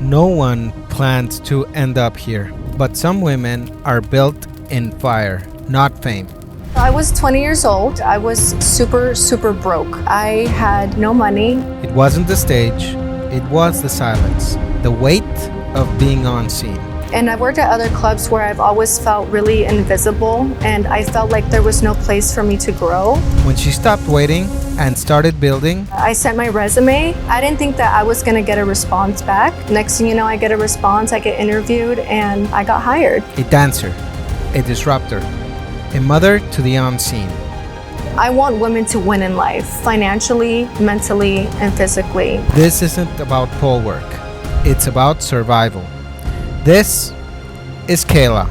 No one plans to end up here, but some women are built in fire, not fame. I was 20 years old. I was super broke. I had no money. It wasn't the stage, it was the silence, the weight of being on scene. And I worked at other clubs where I've always felt really invisible, and I felt like there was no place for me to grow. When she stopped waiting and started building, I sent my resume. I didn't think that I was gonna get a response back. Next thing you know, I get a response, I get interviewed, and I got hired. a dancer, a disruptor, a mother to the on-scene. I want women to win in life, financially, mentally, and physically. This isn't about pole work, it's about survival. This is Keila.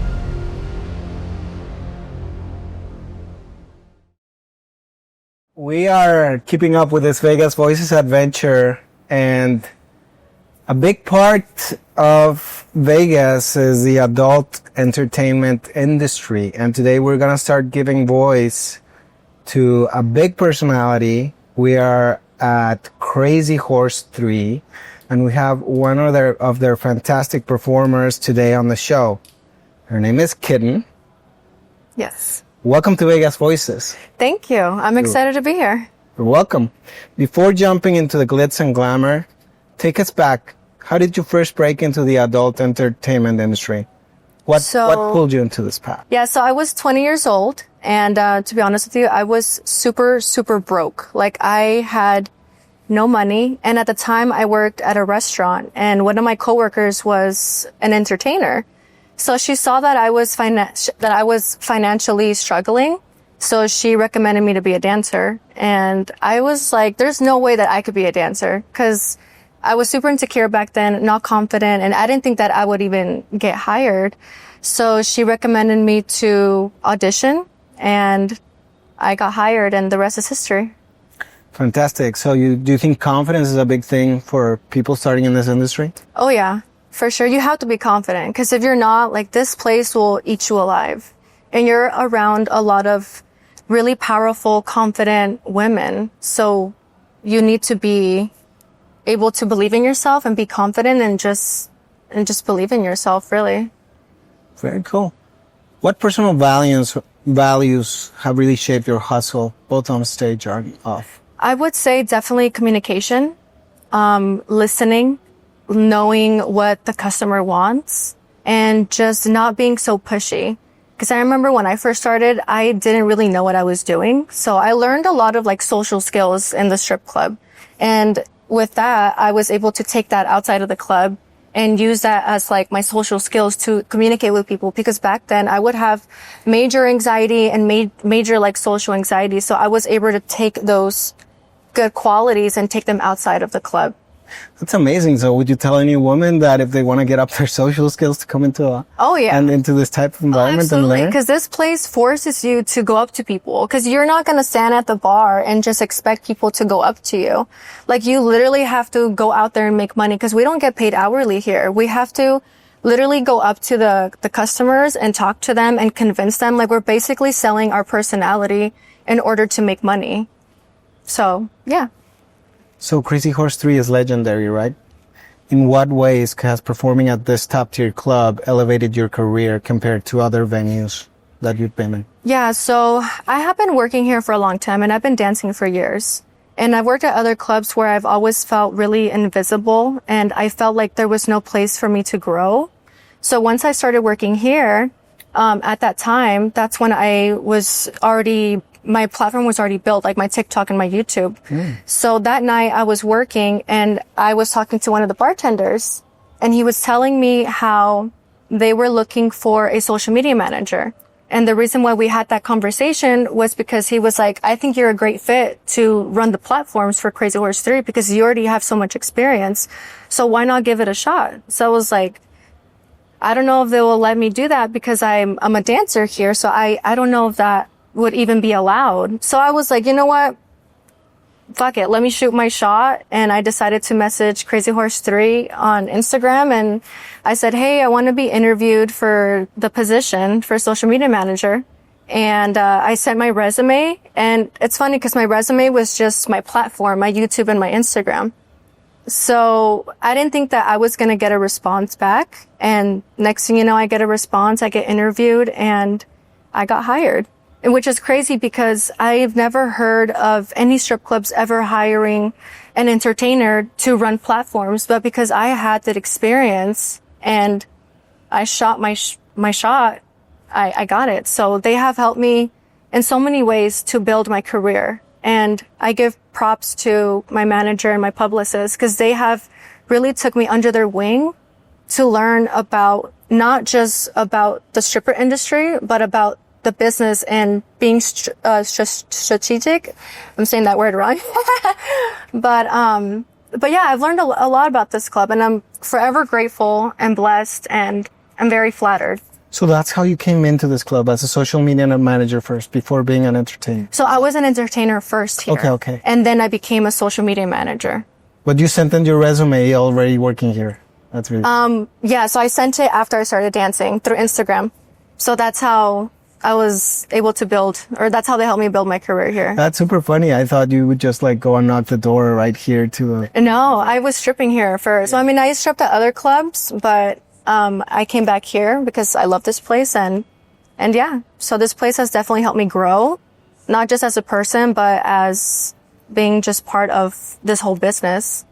We are keeping up with this Vegas Voices adventure, and a big part of Vegas is the adult entertainment industry. And today we're going to start giving voice to a big personality. We are at Crazy Horse 3, and we have one of their fantastic performers today on the show. Her name is Kitten. Yes. Welcome to Vegas Voices. Thank you. I'm excited to be here. You're welcome. Before jumping into the glitz and glamour, take us back. How did you first break into the adult entertainment industry? What pulled you into this path? Yeah, so I was 20 years old, and to be honest with you, I was super broke. Like, I had no money, and at the time I worked at a restaurant, and one of my coworkers was an entertainer. So she saw that I was financially struggling, so she recommended me to be a dancer. And I was like, there's no way that I could be a dancer, because I was super insecure back then, not confident, and I didn't think that I would even get hired. So she recommended me to audition, and I got hired, and the rest is history. Fantastic. So do you think confidence is a big thing for people starting in this industry? Oh yeah, for sure. You have to be confident, because if you're not, like, this place will eat you alive. And you're around a lot of really powerful, confident women. So you need to be able to believe in yourself and be confident and just believe in yourself, really. Very cool. What personal values have really shaped your hustle, both on stage or off? I would say definitely communication, listening, knowing what the customer wants, and just not being so pushy. Because I remember when I first started, I didn't really know what I was doing. So I learned a lot of like social skills in the strip club. And with that, I was able to take that outside of the club and use that as like my social skills to communicate with people. Because back then I would have major anxiety and major like social anxiety. So I was able to take those good qualities and take them outside of the club. That's amazing. So would you tell any woman that if they want to get up their social skills to come into into this type of environment? Absolutely, and learn? Because this place forces you to go up to people, because you're not going to stand at the bar and just expect people to go up to you. Like, you literally have to go out there and make money, because we don't get paid hourly here. We have to literally go up to the customers and talk to them and convince them. Like, we're basically selling our personality in order to make money. So, yeah. So Crazy Horse 3 is legendary, right? In what ways has performing at this top-tier club elevated your career compared to other venues that you've been in? Yeah, so I have been working here for a long time, and I've been dancing for years. And I've worked at other clubs where I've always felt really invisible, and I felt like there was no place for me to grow. So once I started working here, at that time, that's when my platform was already built, like my TikTok and my YouTube. So that night I was working, and I was talking to one of the bartenders, and he was telling me how they were looking for a social media manager. And the reason why we had that conversation was because he was like, I think you're a great fit to run the platforms for Crazy Horse 3, because you already have so much experience. So why not give it a shot? So I was like, I don't know if they will let me do that, because I'm a dancer here. So I don't know if that would even be allowed. So I was like, you know what? Fuck it. Let me shoot my shot. And I decided to message Crazy Horse 3 on Instagram. And I said, hey, I want to be interviewed for the position for social media manager. And I sent my resume. And it's funny because my resume was just my platform, my YouTube and my Instagram. So I didn't think that I was going to get a response back. And next thing you know, I get a response, I get interviewed, and I got hired. And which is crazy because I've never heard of any strip clubs ever hiring an entertainer to run platforms. But because I had that experience and I shot my shot, I got it. So they have helped me in so many ways to build my career. And I give props to my manager and my publicist because they have really took me under their wing to learn about not just about the stripper industry, but about the business and being strategic. I'm saying that word wrong. But yeah, I've learned a lot about this club, and I'm forever grateful and blessed, and I'm very flattered. So that's how you came into this club, as a social media manager first, before being an entertainer. So I was an entertainer first here. Okay. And then I became a social media manager. But you sent in your resume already working here. That's really yeah, so I sent it after I started dancing through Instagram. So that's how I was able to build, or that's how they helped me build my career here. That's super funny. I thought you would just like go and knock the door right here to No, I was stripping here first. So I mean, I stripped at other clubs, but I came back here because I love this place, and yeah, so this place has definitely helped me grow, not just as a person, but as being just part of this whole business.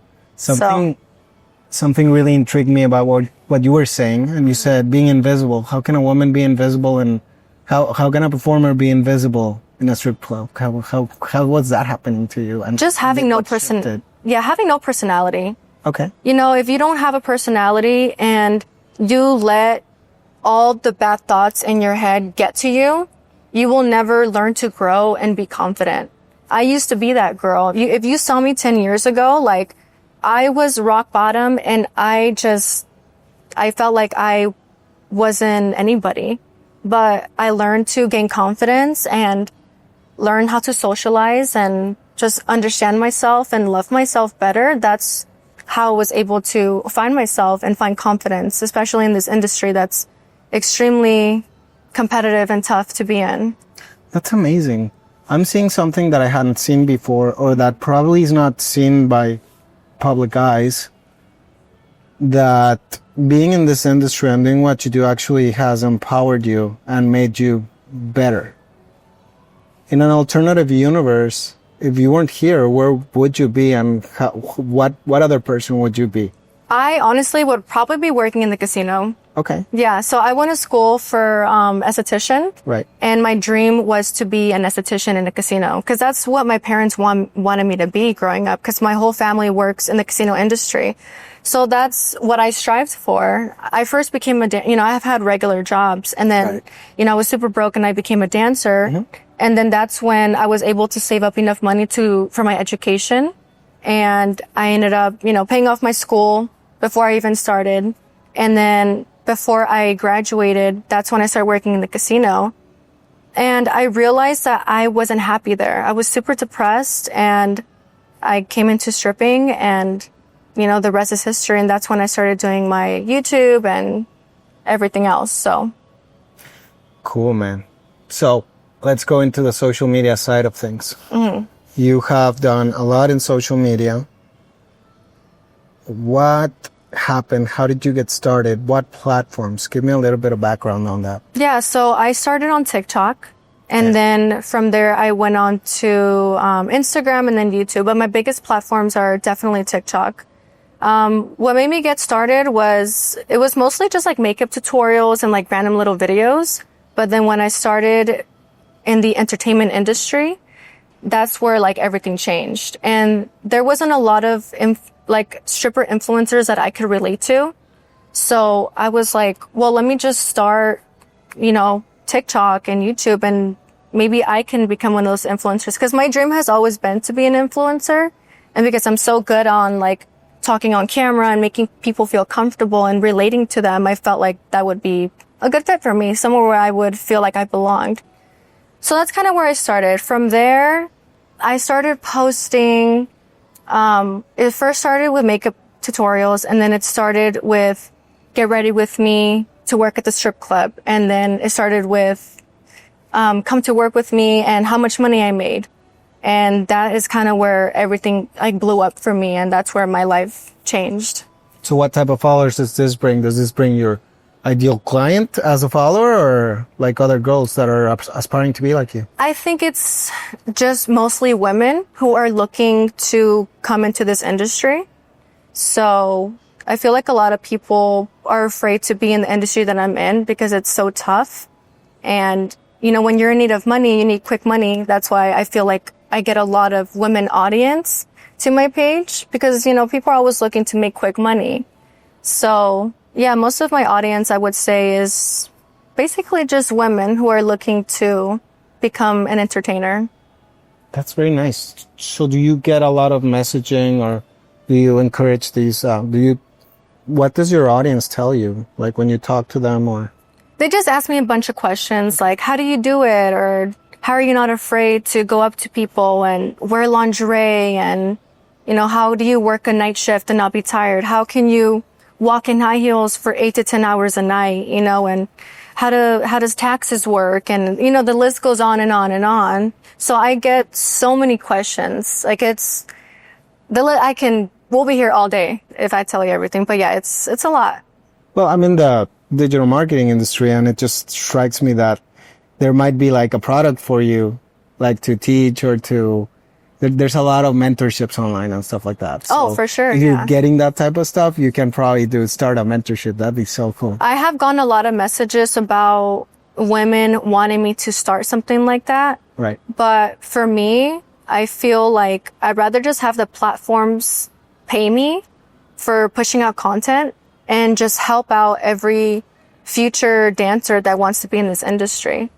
Something really intrigued me about what you were saying, and you said being invisible. How can a woman be invisible, and how can a performer be invisible in a strip club? How was that happening to you? And just having no having no personality. Okay. You know, if you don't have a personality and you let all the bad thoughts in your head get to you, you will never learn to grow and be confident. I used to be that girl. If you saw me 10 years ago, like, I was rock bottom, and I felt like I wasn't anybody. But I learned to gain confidence and learn how to socialize and just understand myself and love myself better. That's how I was able to find myself and find confidence, especially in this industry that's extremely competitive and tough to be in. That's amazing. I'm seeing something that I hadn't seen before, or that probably is not seen by public eyes, that being in this industry and doing what you do actually has empowered you and made you better. In an alternative universe, if you weren't here, where would you be, and what other person would you be? I honestly would probably be working in the casino. Okay. Yeah, so I went to school for esthetician. Right. And my dream was to be an esthetician in a casino, because that's what my parents wanted me to be growing up, because my whole family works in the casino industry. So that's what I strived for. I first became I've had regular jobs, and then, I was super broke and I became a dancer. Mm-hmm. And then that's when I was able to save up enough money for my education. And I ended up, paying off my school before I even started. And then before I graduated, that's when I started working in the casino. And I realized that I wasn't happy there. I was super depressed, and I came into stripping, and, the rest is history. And that's when I started doing my YouTube and everything else. So. Cool, man. So let's go into the social media side of things. Mm-hmm. You have done a lot in social media. What happened? How did you get started? What platforms? Give me a little bit of background on that. Yeah, so I started on TikTok, and then from there I went on to Instagram and then YouTube. But my biggest platforms are definitely TikTok. What made me get started it was mostly just like makeup tutorials and like random little videos. But then when I started in the entertainment industry, that's where like everything changed. And there wasn't a lot of stripper influencers that I could relate to. So I was like, well, let me just start, TikTok and YouTube, and maybe I can become one of those influencers. Because my dream has always been to be an influencer. And because I'm so good on like talking on camera and making people feel comfortable and relating to them, I felt like that would be a good fit for me, somewhere where I would feel like I belonged. So that's kind of where I started. From there, I started posting. It first started with makeup tutorials, and then it started with get ready with me to work at the strip club. And then it started with come to work with me and how much money I made. And that is kind of where everything like blew up for me. And that's where my life changed. So what type of followers does this bring? Does this bring your ideal client as a follower, or like other girls that are aspiring to be like you? I think it's just mostly women who are looking to come into this industry. So I feel like a lot of people are afraid to be in the industry that I'm in because it's so tough. And, you know, when you're in need of money, you need quick money. That's why I feel like I get a lot of women audience to my page because, you know, people are always looking to make quick money. So yeah, most of my audience, I would say, is basically just women who are looking to become an entertainer. That's very nice. So do you get a lot of messaging, or do you encourage these, what does your audience tell you? Like when you talk to them, or? They just ask me a bunch of questions like, how do you do it? Or how are you not afraid to go up to people and wear lingerie? And, you know, how do you work a night shift and not be tired? How can you walk in high heels for 8 to 10 hours a night, you know, and how does taxes work? And, you know, the list goes on and on and on. So I get so many questions. Like we'll be here all day if I tell you everything. But yeah, it's a lot. Well, I'm in the digital marketing industry, and it just strikes me that there might be like a product for you, like to teach or to, there's a lot of mentorships online and stuff like that. So for sure. If you're getting that type of stuff, you can probably start a mentorship. That'd be so cool. I have gotten a lot of messages about women wanting me to start something like that. Right. But for me, I feel like I'd rather just have the platforms pay me for pushing out content and just help out every future dancer that wants to be in this industry.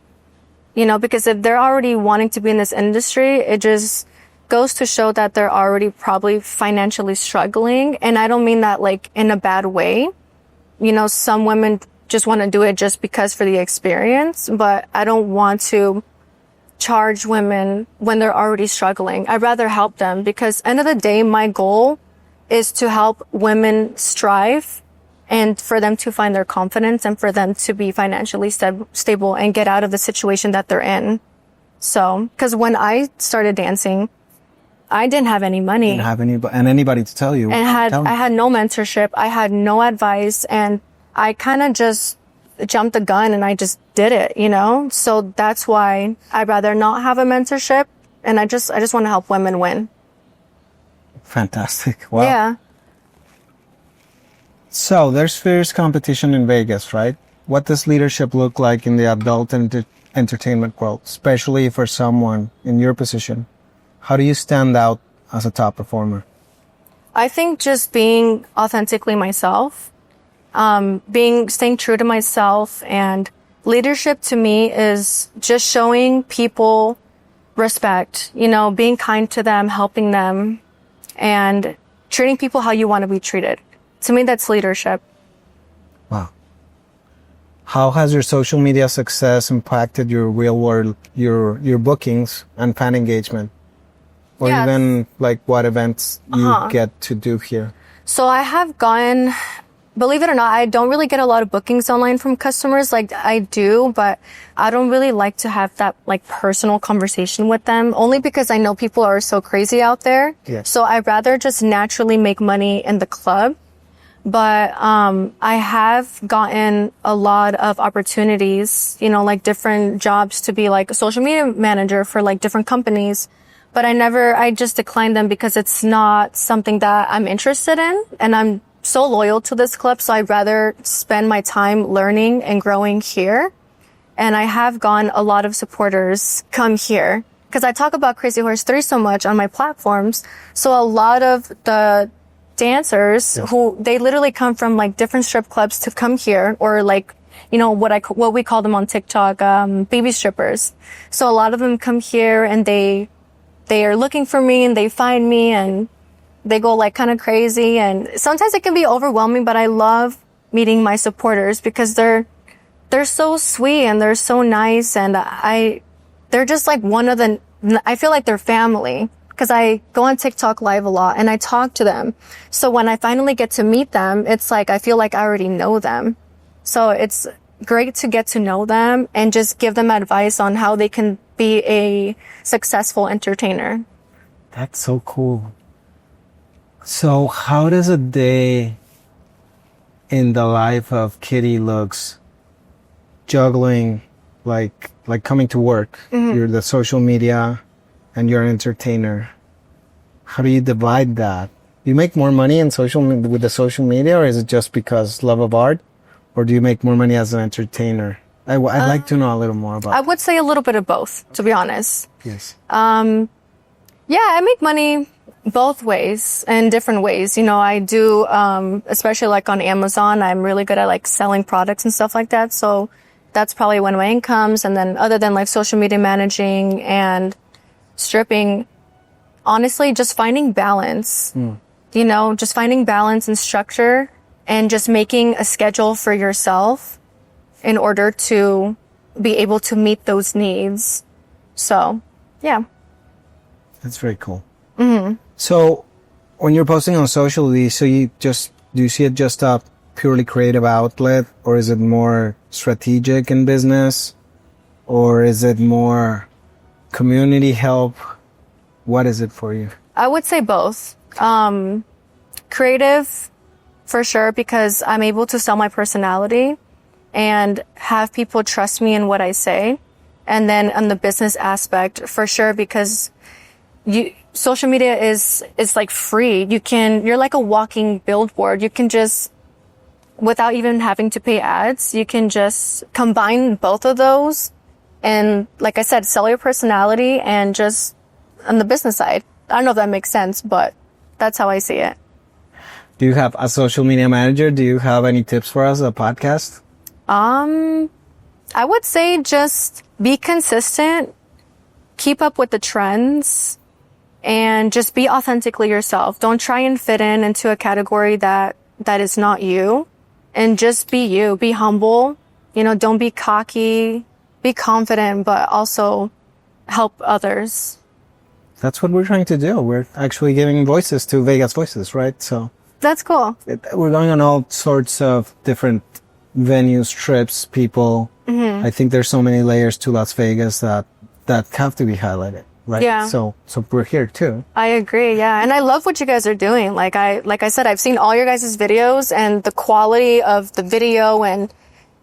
You know, because if they're already wanting to be in this industry, it just goes to show that they're already probably financially struggling. And I don't mean that like in a bad way. You know, some women just want to do it just because for the experience, but I don't want to charge women when they're already struggling. I'd rather help them because end of the day, my goal is to help women strive and for them to find their confidence and for them to be financially stable and get out of the situation that they're in. So, because when I started dancing, I didn't have any money. Didn't have anybody to tell you. And I had no mentorship. I had no advice. And I kind of just jumped the gun and I just did it, you know? So that's why I'd rather not have a mentorship. And I just want to help women win. Fantastic. Wow. Yeah. So there's fierce competition in Vegas, right? What does leadership look like in the adult entertainment world, especially for someone in your position? How do you stand out as a top performer? I think just being authentically myself, staying true to myself, and leadership to me is just showing people respect, you know, being kind to them, helping them, and treating people how you want to be treated. To me, that's leadership. Wow. How has your social media success impacted your real world, your bookings and fan engagement? Or even like what events you get to do here? So I have gotten, believe it or not, I don't really get a lot of bookings online from customers. Like I do, but I don't really like to have that like personal conversation with them, only because I know people are so crazy out there. Yes. So I'd rather just naturally make money in the club. But I have gotten a lot of opportunities, you know, like different jobs to be like a social media manager for like different companies. But I just declined them because it's not something that I'm interested in. And I'm so loyal to this club. So I'd rather spend my time learning and growing here. And I have gotten a lot of supporters come here because I talk about Crazy Horse 3 so much on my platforms. So a lot of the dancers who they literally come from like different strip clubs to come here, or like, you know, what we call them on TikTok, baby strippers. So a lot of them come here and they are looking for me and they find me and they go like kind of crazy. And sometimes it can be overwhelming, but I love meeting my supporters because they're so sweet and they're so nice. And they're just like I feel like they're family because I go on TikTok live a lot and I talk to them. So when I finally get to meet them, it's like, I feel like I already know them. So it's great to get to know them and just give them advice on how they can be a successful entertainer. That's so cool. So how does a day in the life of Kitty looks juggling, like coming to work? You're the social media and you're an entertainer. How do you divide that? Do you make more money in with the social media, or is it just because love of art? Or do you make more money as an entertainer? I'd like to know a little more about I would say a little bit of both, to be honest. Yes. Yeah, I make money both ways, in different ways. You know, I do, especially like on Amazon, I'm really good at like selling products and stuff like that. So that's probably one of my incomes. And then other than like social media managing and stripping, honestly, just finding balance, you know, just finding balance and structure and just making a schedule for yourself in order to be able to meet those needs. So, yeah. That's very cool. So when you're posting on social, do you see it just a purely creative outlet, or is it more strategic in business, or is it more community help? What is it for you? I would say both. Creative, for sure, because I'm able to sell my personality and have people trust me in what I say. And then on the business aspect, for sure, because social media is like free. You're like a walking billboard. You can just, without even having to pay ads, you can just combine both of those. And like I said, sell your personality and just on the business side. I don't know if that makes sense, but that's how I see it. Do you have a social media manager? Do you have any tips for us, a podcast? I would say just be consistent, keep up with the trends, and just be authentically yourself. Don't try and fit into a category that is not you, and just be you. Be humble. You know, don't be cocky. Be confident, but also help others. That's what we're trying to do. We're actually giving voices to Vegas voices, right? So that's cool. We're going on all sorts of different venues, trips, people. I think there's so many layers to Las Vegas that have to be highlighted, right? Yeah. So we're here too. I agree. Yeah. And I love what you guys are doing. Like I said, I've seen all your guys' videos, and the quality of the video, and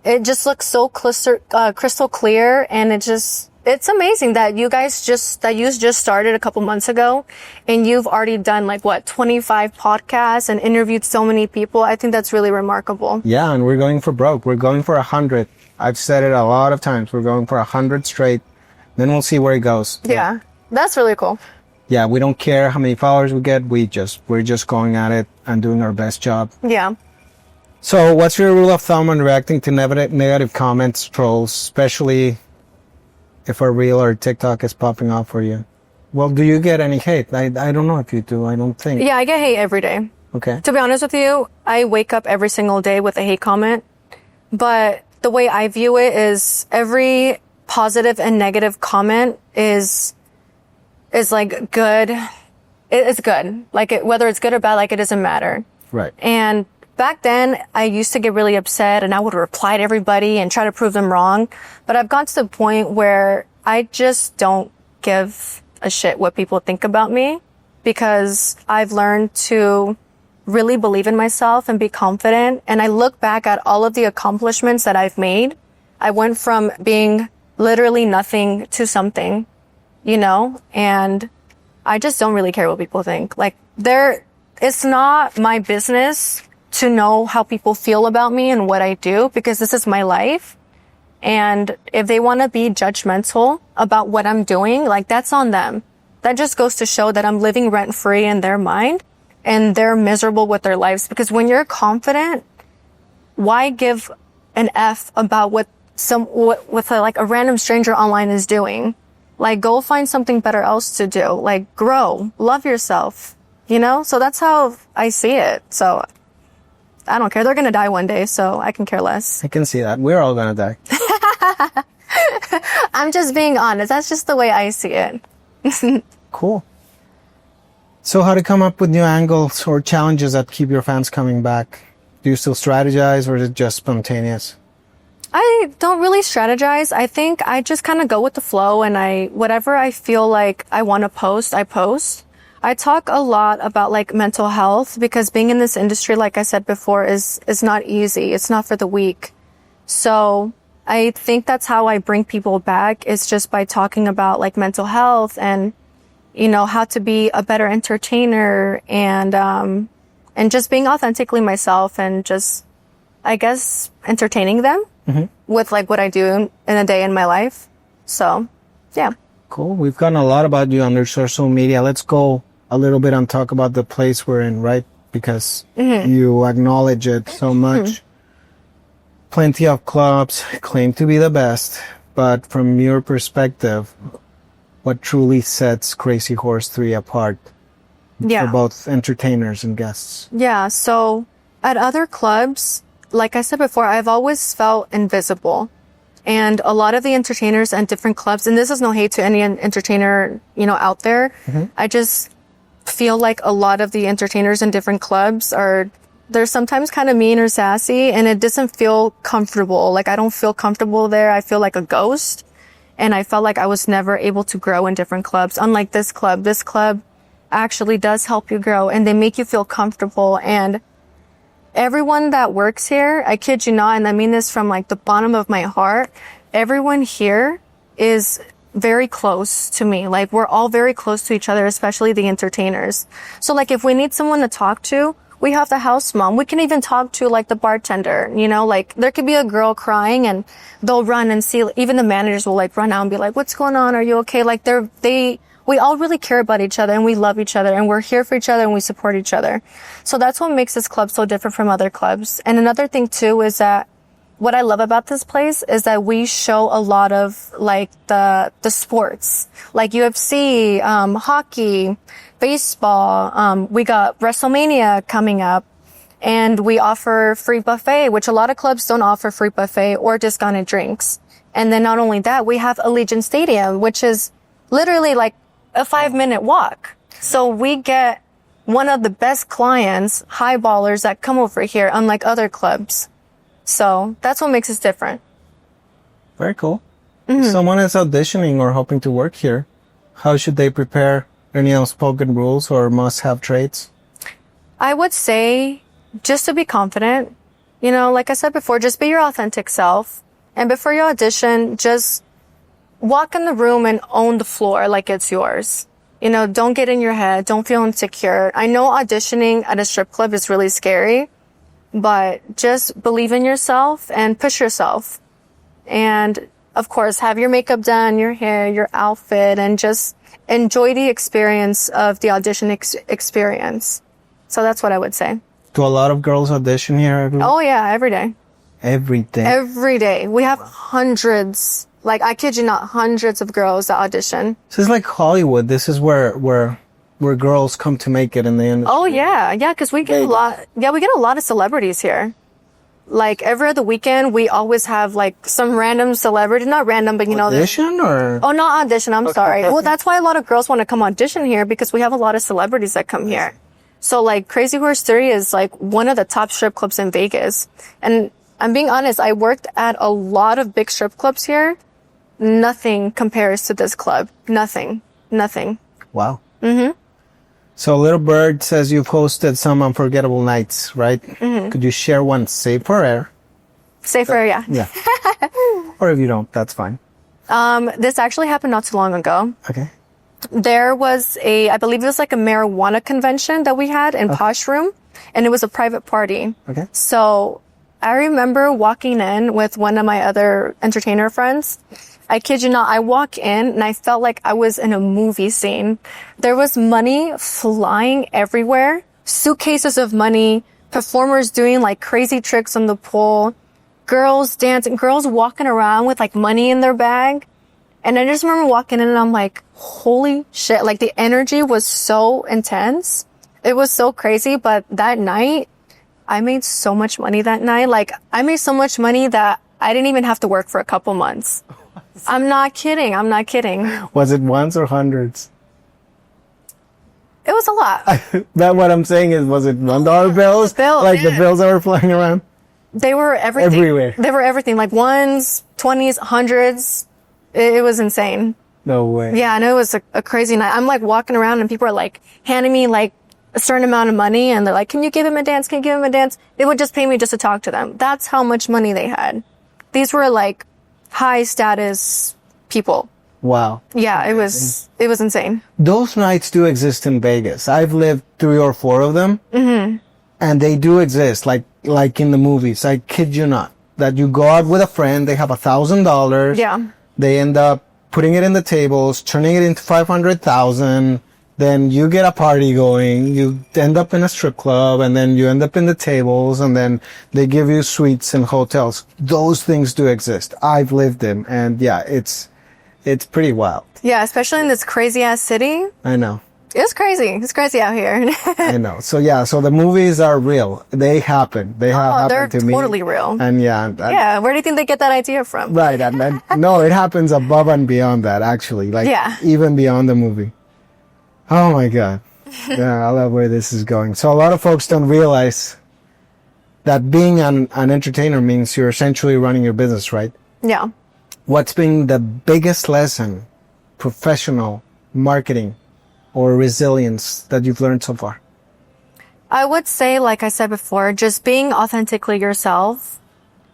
it just looks so crystal clear. And it's amazing that you just started a couple months ago, and you've already done 25 podcasts and interviewed so many people. I think that's really remarkable. Yeah. And we're going for broke. We're going for 100. I've said it a lot of times. We're going for 100 straight. Then we'll see where it goes. Yeah. That's really cool. Yeah. We don't care how many followers we get. We're just going at it and doing our best job. Yeah. So what's your rule of thumb on reacting to negative comments, trolls, especially if a reel or TikTok is popping off for you? Well, do you get any hate? I don't know if you do. I don't think. Yeah, I get hate every day. Okay. To be honest with you, I wake up every single day with a hate comment. But the way I view it is every positive and negative comment is like good. It's good. Whether it's good or bad, it doesn't matter. Right. And back then, I used to get really upset, and I would reply to everybody and try to prove them wrong. But I've gotten to the point where I just don't give a shit what people think about me, because I've learned to really believe in myself and be confident. And I look back at all of the accomplishments that I've made. I went from being literally nothing to something, and I just don't really care what people think. It's not my business to know how people feel about me and what I do, because this is my life. And if they want to be judgmental about what I'm doing, that's on them. That just goes to show that I'm living rent free in their mind, and they're miserable with their lives. Because when you're confident, why give an F about what a random stranger online is doing? Go find something better else to do. Grow, love yourself, So that's how I see it. So I don't care. They're going to die one day, so I can care less. I can see that. We're all going to die. I'm just being honest. That's just the way I see it. Cool. So how to come up with new angles or challenges that keep your fans coming back? Do you still strategize, or is it just spontaneous? I don't really strategize. I think I just kind of go with the flow, and whatever I feel like I want to post, I post. I talk a lot about like mental health because being in this industry, like I said before, is not easy. It's not for the weak. So I think that's how I bring people back, is just by talking about like mental health and, you know, how to be a better entertainer, and just being authentically myself, and just, I guess, entertaining them with like what I do in a day in my life. So, yeah. Cool. We've gotten a lot about you on your social media. Let's go a little bit and talk about the place we're in, right? Because you acknowledge it so much. Plenty of clubs claim to be the best, but from your perspective, what truly sets Crazy Horse 3 apart for both entertainers and guests? Yeah. So at other clubs, like I said before, I've always felt invisible. And a lot of the entertainers and different clubs, and this is no hate to any entertainer, you know, out there. I just feel like a lot of the entertainers in different clubs they're sometimes kind of mean or sassy, and it doesn't feel comfortable. Like, I don't feel comfortable there. I feel like a ghost. And I felt like I was never able to grow in different clubs. Unlike this club actually does help you grow, and they make you feel comfortable. And everyone that works here, I kid you not, and I mean this from like the bottom of my heart, everyone here is very close to me. Like, we're all very close to each other, especially the entertainers. So like, if we need someone to talk to, we have the house mom. We can even talk to like the bartender, you know, like there could be a girl crying and they'll run and see, even the managers will like run out and be like, what's going on? Are you okay? Like we all really care about each other, and we love each other, and we're here for each other, and we support each other. So that's what makes this club so different from other clubs. And another thing too is that what I love about this place is that we show a lot of like the sports, like UFC, hockey, baseball. We got WrestleMania coming up, and we offer free buffet, which a lot of clubs don't offer free buffet or discounted drinks. And then not only that, we have Allegiant Stadium, which is literally like a 5-minute walk. So we get one of the best clients, highballers, that come over here, unlike other clubs. So that's what makes us different. Very cool. If someone is auditioning or hoping to work here, how should they prepare? Any unspoken rules or must-have traits? I would say just to be confident. You know, like I said before, just be your authentic self. And before you audition, just walk in the room and own the floor like it's yours. You know, don't get in your head. Don't feel insecure. I know auditioning at a strip club is really scary, but just believe in yourself and push yourself. And of course, have your makeup done, your hair, your outfit, and just enjoy the experience of the audition experience. So that's what I would say. Do a lot of girls audition here? Oh yeah, every day. Every day? Every day. We have hundreds, like I kid you not, hundreds of girls that audition. So it's like Hollywood. This is where girls come to make it in the industry. Oh yeah, because we get a lot. Yeah, we get a lot of celebrities here. Like every other weekend, we always have like some random celebrity, not random, but you know. Audition or? Oh, not audition. I'm sorry. Well, that's why a lot of girls want to come audition here, because we have a lot of celebrities that come here. So like Crazy Horse 3 is like one of the top strip clubs in Vegas. And I'm being honest, I worked at a lot of big strip clubs here. Nothing compares to this club. Nothing. Wow. So Little Bird says you've hosted some unforgettable nights, right? Could you share one safe for air? Safe for air, yeah. Yeah. Or if you don't, that's fine. This actually happened not too long ago. Okay. There was I believe it was like a marijuana convention that we had in Posh Room, and it was a private party. Okay. So I remember walking in with one of my other entertainer friends. I kid you not, I walk in and I felt like I was in a movie scene. There was money flying everywhere, suitcases of money, performers doing like crazy tricks on the pool, girls dancing, girls walking around with like money in their bag. And I just remember walking in and I'm like, holy shit, like the energy was so intense. It was so crazy. But that night, I made so much money that night. Like I made so much money that I didn't even have to work for a couple months. I'm not kidding. Was it ones or hundreds? It was a lot. That what I'm saying is, was it $1 bills? Bill, like yeah. the bills that were flying around? They were everything. Everywhere. They were everything, like ones, 20s, hundreds. It was insane. No way. Yeah, and it was a crazy night. I'm like walking around and people are like handing me like a certain amount of money and they're like, can you give him a dance? Can you give him a dance? They would just pay me just to talk to them. That's how much money they had. These were like high status people. Wow. Yeah, it was insane. Those nights do exist in Vegas. I've lived 3 or 4 of them. Mm-hmm. And they do exist, like in the movies. I kid you not. That you go out with a friend, they have $1,000. Yeah. They end up putting it in the tables, turning it into 500,000. Then you get a party going. You end up in a strip club, and then you end up in the tables, and then they give you suites in hotels. Those things do exist. I've lived them, and yeah, it's pretty wild. Yeah, especially in this crazy ass city. I know. It's crazy. It's crazy out here. I know. So yeah, so the movies are real. They happen. They have happened to me. They're totally real. And yeah. Yeah, where do you think they get that idea from? Right. And no, it happens above and beyond that, actually. Like, yeah. Even beyond the movie. Oh my God. Yeah, I love where this is going. So a lot of folks don't realize that being an entertainer means you're essentially running your business, right? Yeah. What's been the biggest lesson, professional marketing or resilience, that you've learned so far? I would say, like I said before, just being authentically yourself.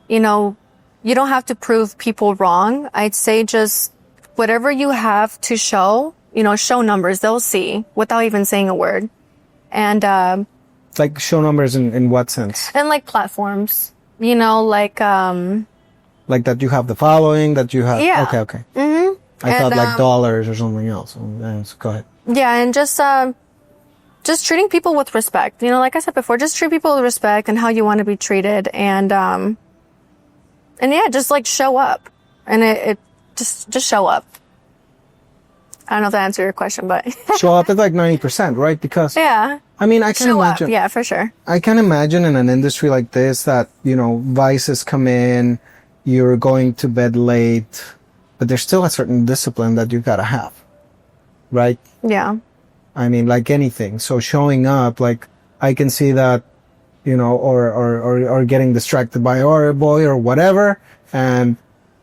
You know, you don't have to prove people wrong. I'd say just whatever you have to show, show numbers, they'll see without even saying a word. And, like show numbers in what sense? And like platforms, like that you have the following, that you have. Yeah. Okay. Mm-hmm. I thought like dollars or something else. Go ahead. Yeah. And just treating people with respect, like I said before, just treat people with respect and how you want to be treated. And yeah, just like show up and it just show up. I don't know if that answered your question, but show up at like 90%, right? Because yeah, I mean, I can imagine. Yeah, for sure. I can imagine in an industry like this that, vices come in, you're going to bed late, but there's still a certain discipline that you gotta have, right? Yeah. I mean, like anything. So showing up, like, I can see that, or getting distracted by a boy or whatever, and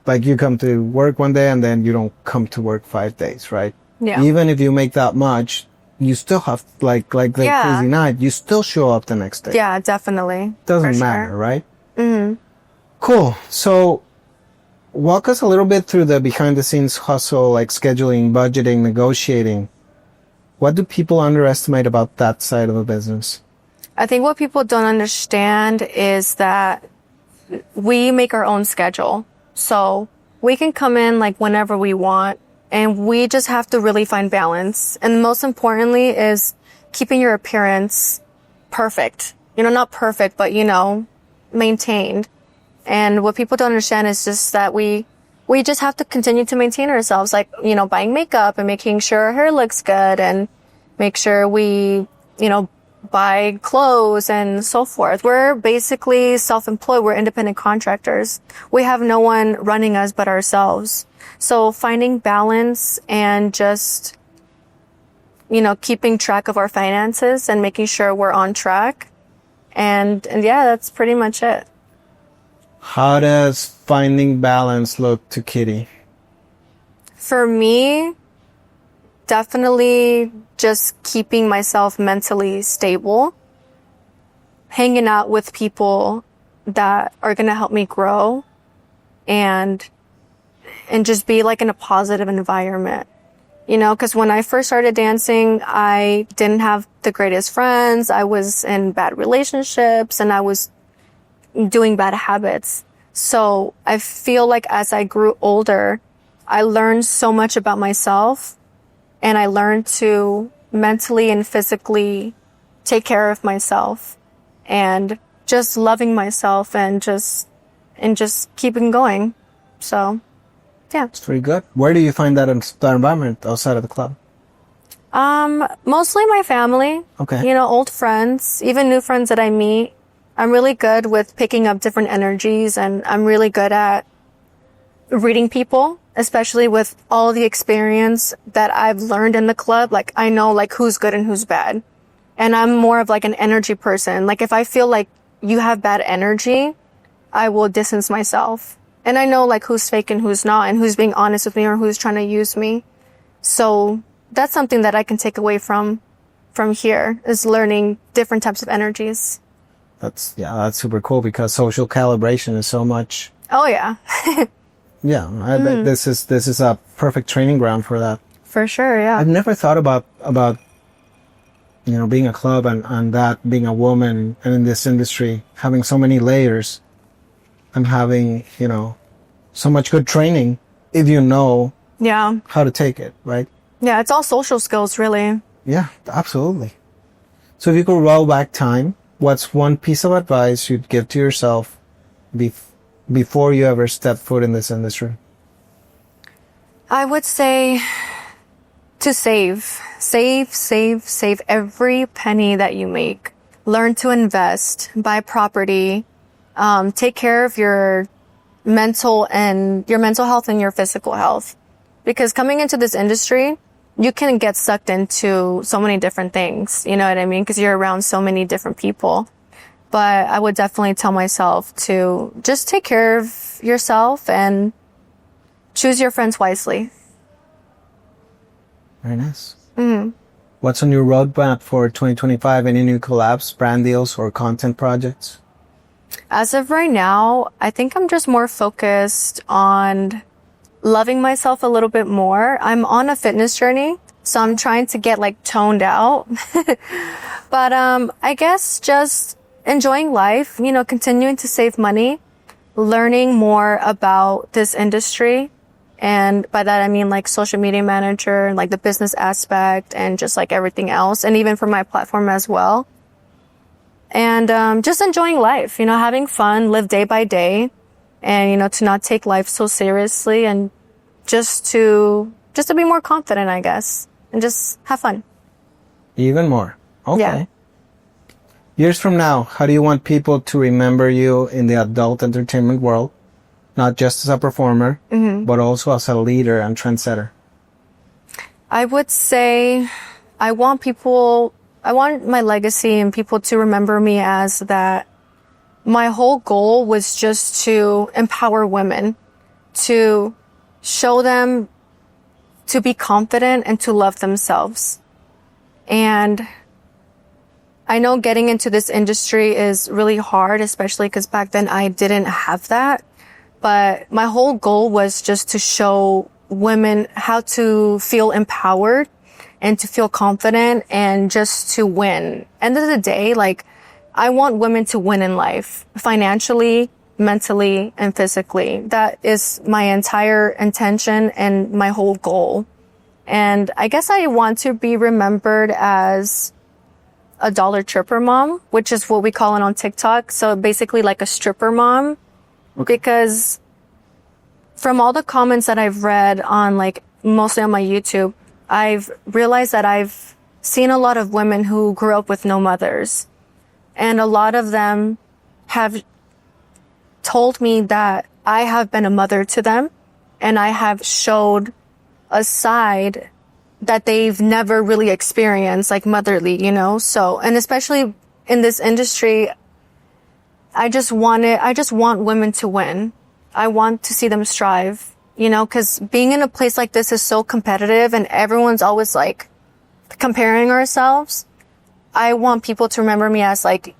like you come to work one day and then you don't come to work 5 days, right? Yeah. Even if you make that much, you still have like the crazy night. You still show up the next day. Yeah, definitely. Doesn't matter, right? Mm-hmm. Cool. So walk us a little bit through the behind the scenes hustle, like scheduling, budgeting, negotiating. What do people underestimate about that side of the business? I think what people don't understand is that we make our own schedule. So we can come in like whenever we want, and we just have to really find balance. And most importantly is keeping your appearance perfect. Not perfect, but maintained. And what people don't understand is just that we just have to continue to maintain ourselves, like, buying makeup and making sure our hair looks good and make sure we, buy clothes and so forth. We're basically self-employed. We're independent contractors. We have no one running us but ourselves. So finding balance and just, keeping track of our finances and making sure we're on track. And yeah, that's pretty much it. How does finding balance look to Kitty? For me, definitely just keeping myself mentally stable, hanging out with people that are going to help me grow, and just be like in a positive environment. Because when I first started dancing, I didn't have the greatest friends. I was in bad relationships and I was doing bad habits. So I feel like as I grew older, I learned so much about myself, and I learned to mentally and physically take care of myself and just loving myself and just keeping going. So, yeah. It's pretty good. Where do you find that environment outside of the club? Mostly my family. Okay. Old friends, even new friends that I meet. I'm really good with picking up different energies, and I'm really good at reading people, especially with all the experience that I've learned in the club. Like, I know like who's good and who's bad. And I'm more of like an energy person. Like, if I feel like you have bad energy, I will distance myself. And I know like who's fake and who's not, and who's being honest with me or who's trying to use me. So that's something that I can take away from here, is learning different types of energies. That's super cool, because social calibration is so much. Oh yeah. Yeah, I bet this is a perfect training ground for that. For sure, yeah. I've never thought about being a club and that being a woman and in this industry, having so many layers and having, so much good training if you know how to take it, right? Yeah, it's all social skills, really. Yeah, absolutely. So if you could roll back time, what's one piece of advice you'd give to yourself before you ever step foot in this industry? I would say to save every penny that you make. Learn to invest, buy property, take care of your mental health and your physical health. Because coming into this industry, you can get sucked into so many different things. You know what I mean? Because you're around so many different people. But I would definitely tell myself to just take care of yourself and choose your friends wisely. Very nice. Mm-hmm. What's on your roadmap for 2025? Any new collabs, brand deals, or content projects? As of right now, I think I'm just more focused on loving myself a little bit more. I'm on a fitness journey, so I'm trying to get like toned out. But I guess just enjoying life, continuing to save money, learning more about this industry. And by that, I mean like social media manager and like the business aspect and just like everything else. And even for my platform as well. And just enjoying life, having fun, live day by day. And, to not take life so seriously, and just to be more confident, I guess, and just have fun. Even more. Okay. Yeah. Years from now, how do you want people to remember you in the adult entertainment world? Not just as a performer, but also as a leader and trendsetter. I would say I want my legacy and people to remember me as that. My whole goal was just to empower women, to show them to be confident and to love themselves. And I know getting into this industry is really hard, especially because back then I didn't have that. But my whole goal was just to show women how to feel empowered and to feel confident and just to win. End of the day, like, I want women to win in life, financially, mentally, and physically. That is my entire intention and my whole goal. And I guess I want to be remembered as a dollar tripper mom, which is what we call it on TikTok. So basically like a stripper mom. Okay. Because from all the comments that I've read on like mostly on my YouTube, I've realized that I've seen a lot of women who grew up with no mothers. And a lot of them have told me that I have been a mother to them, and I have showed a side that they've never really experienced, like motherly, So, and especially in this industry, I just want women to win. I want to see them strive, because being in a place like this is so competitive and everyone's always like comparing ourselves. I want people to remember me as like,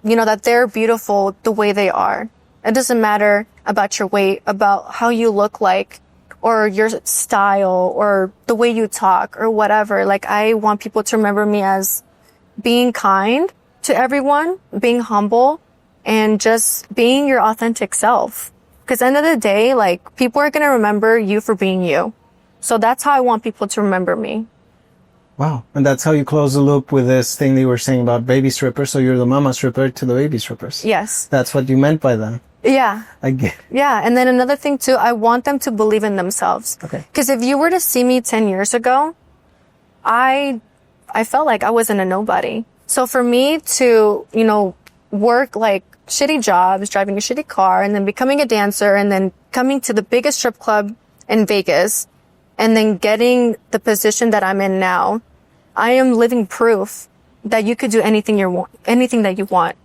that they're beautiful the way they are. It doesn't matter about your weight, about how you look like, or your style, or the way you talk, or whatever. Like, I want people to remember me as being kind to everyone, being humble, and just being your authentic self. Because at the end of the day, like, people are going to remember you for being you. So that's how I want people to remember me. Wow. And that's how you close the loop with this thing that you were saying about baby strippers. So you're the mama stripper to the baby strippers. Yes. That's what you meant by that. Yeah. I get. Yeah. And then another thing too, I want them to believe in themselves. Okay. Because if you were to see me 10 years ago, I felt like I wasn't a nobody. So for me to, work like shitty jobs, driving a shitty car, and then becoming a dancer, and then coming to the biggest strip club in Vegas, and then getting the position that I'm in now, I am living proof that you could do anything that you want.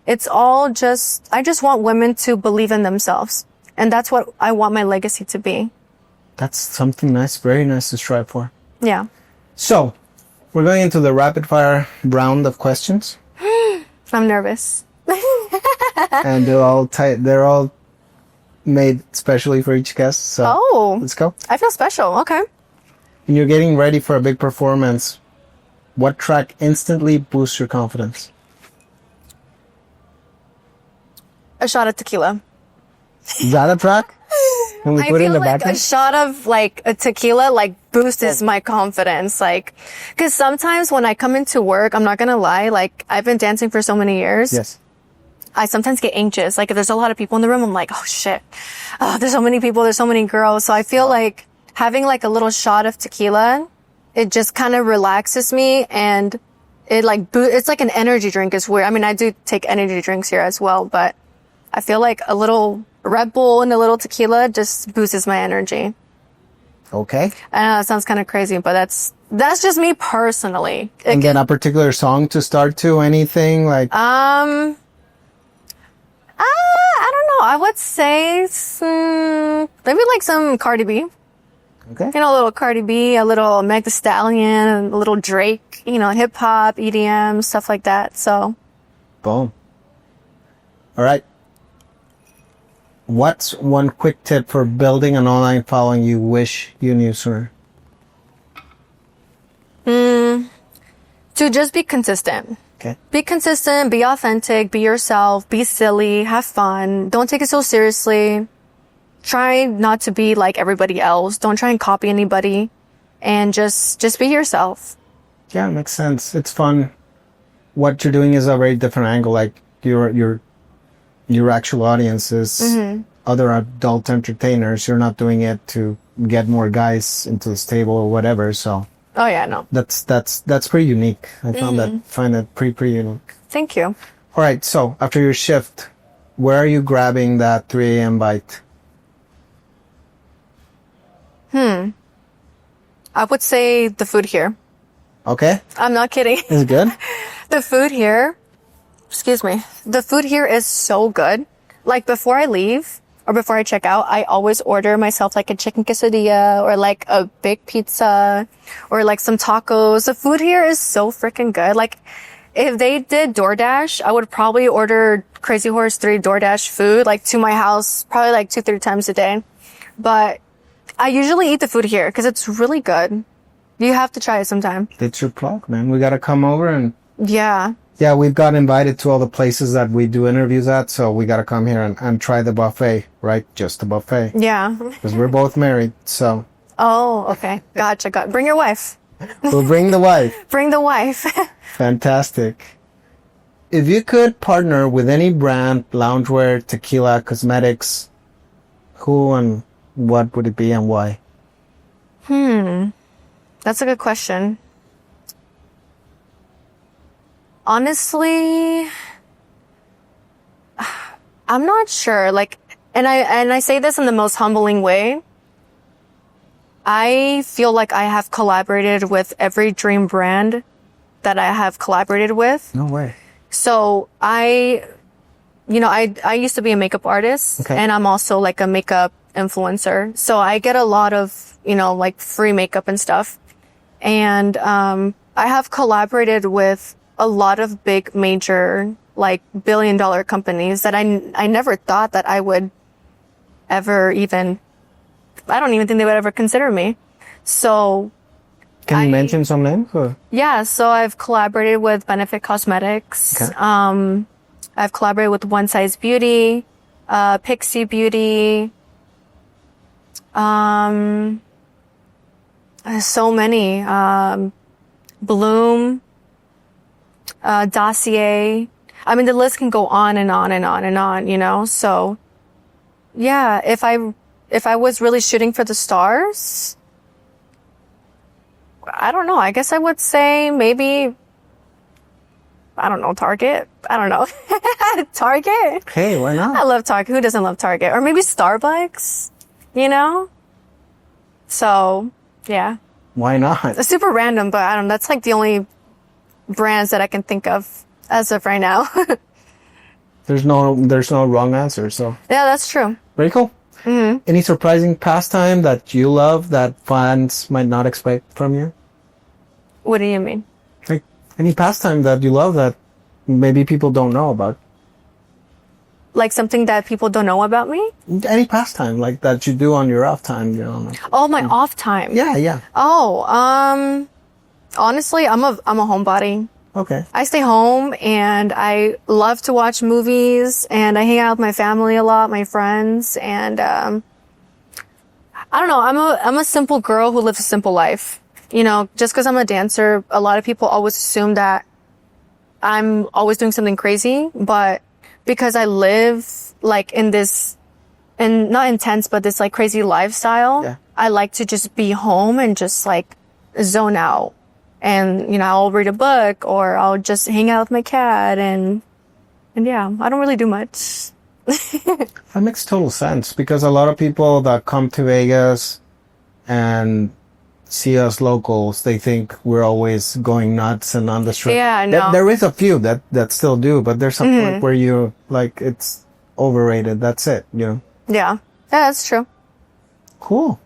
it's all just, I just want women to believe in themselves. And that's what I want my legacy to be. That's something nice, very nice to strive for. Yeah. So, we're going into the rapid fire round of questions. I'm nervous. And they're all made specially for each guest. So let's go. I feel special. Okay. When you're getting ready for a big performance, what track instantly boosts your confidence? A shot of tequila. Is that a track? Can we I put it in feel the like background? a shot of like a tequila like boosts my confidence. Like, cause sometimes when I come into work, I'm not gonna lie, like I've been dancing for so many years. Yes. I sometimes get anxious. Like if there's a lot of people in the room, I'm like, oh shit. Oh, there's so many people. There's so many girls. So I feel like having like a little shot of tequila, it just kind of relaxes me and it like it's like an energy drink. It's weird. I mean, I do take energy drinks here as well, but I feel like a little Red Bull and a little tequila just boosts my energy. Okay. I know that sounds kind of crazy, but that's just me personally. And then a particular song to start to, anything like? I don't know. I would say maybe like some Cardi B. Okay. You know, a little Cardi B, a little Meg Thee Stallion, a little Drake, you know, hip hop, EDM, stuff like that. So. Boom. All right. What's one quick tip for building an online following you wish you knew sooner? To just be consistent. Okay. Be consistent, be authentic, be yourself, be silly, have fun. Don't take it so seriously. Try not to be like everybody else. Don't try and copy anybody. And just be yourself. Yeah, makes sense. It's fun. What you're doing is a very different angle. Like your actual audience is other adult entertainers. You're not doing it to get more guys into this table or whatever. So Oh yeah, no. that's pretty unique. I find that pretty unique. Thank you. All right. So after your shift, where are you grabbing that 3 a.m. bite? I would say the food here. Okay. I'm not kidding. Is it good? The food here, the food here is so good. Like before I leave or before I check out, I always order myself like a chicken quesadilla or like a big pizza or like some tacos. The food here is so freaking good. Like if they did DoorDash, I would probably order Crazy Horse 3 DoorDash food like to my house probably like 2-3 times a day. But I usually eat the food here because it's really good. You have to try it sometime. It's your plug, man. We got to come over and... Yeah. Yeah, we've got invited to all the places that we do interviews at, so we got to come here and try the buffet, right? Just the buffet. Yeah. Because we're both married, so... Oh, okay. Gotcha. Bring your wife. We'll bring the wife. Bring the wife. Fantastic. If you could partner with any brand, loungewear, tequila, cosmetics, who and what would it be and why? That's a good question. Honestly, I'm not sure. Like, and I say this in the most humbling way. I feel like I have collaborated with every dream brand that I have collaborated with. No way. So I used to be a makeup artist, okay, and I'm also like a makeup influencer. So I get a lot of, like free makeup and stuff. And, I have collaborated with a lot of big major, like billion-dollar companies that I never thought that I would ever even, I don't even think they would ever consider me. So. Can you mention some names? Or? Yeah. So I've collaborated with Benefit Cosmetics. Okay. I've collaborated with One Size Beauty, Pixie Beauty. So many. Bloom, Dossier. I mean, the list can go on and on and on and on, So, yeah, if I was really shooting for the stars, I don't know. I guess I would say maybe, I don't know, Target. I don't know. Target? Hey, why not? I love Target. Who doesn't love Target? Or maybe Starbucks, So, yeah. Why not? It's super random, but I don't know. That's like the only brands that I can think of as of right now. There's no wrong answer. So Yeah, that's true. very cool. Any surprising pastime that you love that fans might not expect from you? What do you mean? Like any pastime that you love that maybe people don't know about? Like something that people don't know about me? Any pastime like that you do on your off time, you know? Like, Oh, my off time. yeah. Oh, honestly, I'm a homebody. Okay. I stay home and I love to watch movies and I hang out with my family a lot, my friends, and I don't know, I'm a simple girl who lives a simple life. You know, just because I'm a dancer, a lot of people always assume that I'm always doing something crazy, but because I live like in this, and not intense, but this like crazy lifestyle, Yeah. I like to just be home and just like zone out. And, you know, I'll read a book or I'll just hang out with my cat and yeah, I don't really do much. That makes total sense because a lot of people that come to Vegas and see us locals, they think we're always going nuts and on the street. Yeah, I know. There is a few that still do, but there's a point where you like it's overrated. That's it, you know. Yeah, that's true. Cool.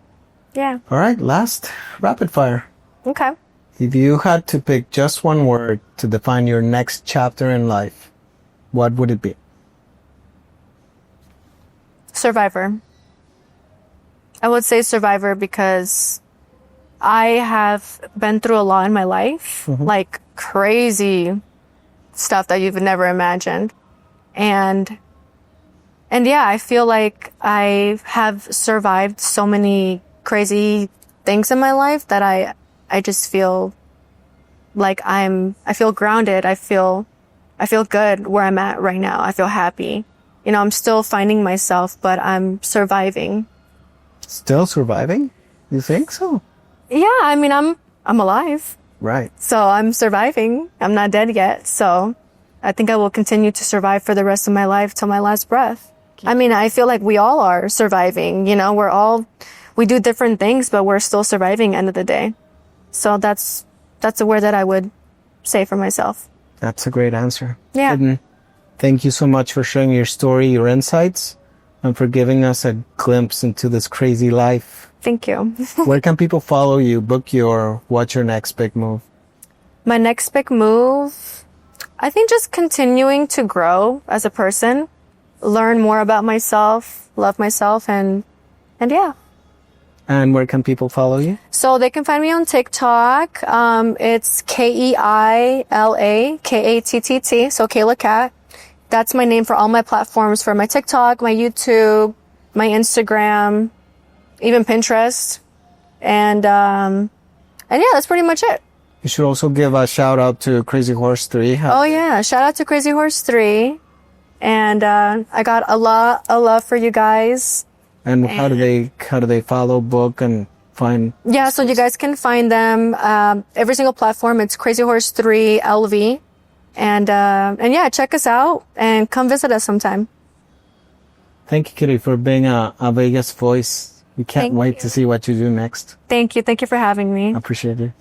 Yeah. All right, last rapid fire. Okay. If you had to pick just one word to define your next chapter in life, what would it be? Survivor. I would say survivor because I have been through a lot in my life, like crazy stuff that you've never imagined. And yeah, I feel like I have survived so many crazy things in my life that I just feel like I feel grounded. I feel good where I'm at right now. I feel happy. You know, I'm still finding myself, but I'm surviving. Still surviving? You think so? Yeah, I mean, I'm alive. Right. So I'm surviving. I'm not dead yet. So I think I will continue to survive for the rest of my life till my last breath. I mean, I feel like we all are surviving. You know, we do different things, but we're still surviving end of the day. So that's a word that I would say for myself. That's a great answer. Yeah. Hidden. Thank you so much for sharing your story, your insights, and for giving us a glimpse into this crazy life. Thank you. Where can people follow you, book you, or what's your next big move? My next big move, I think just continuing to grow as a person, learn more about myself, love myself, and yeah. And where can people follow you? So they can find me on TikTok. It's Keila Katt. So Keila Cat. That's my name for all my platforms, for my TikTok, my YouTube, my Instagram, even Pinterest. And yeah, that's pretty much it. You should also give a shout out to Crazy Horse 3. Oh yeah. Shout out to Crazy Horse 3. And I got a lot of love for you guys. And how do they follow, book, and find? Yeah, so you guys can find them every single platform. It's Crazy Horse 3 LV, and yeah, check us out and come visit us sometime. Thank you, Kitty, for being a Vegas voice. We can't wait to see what you do next. Thank you for having me. I appreciate it.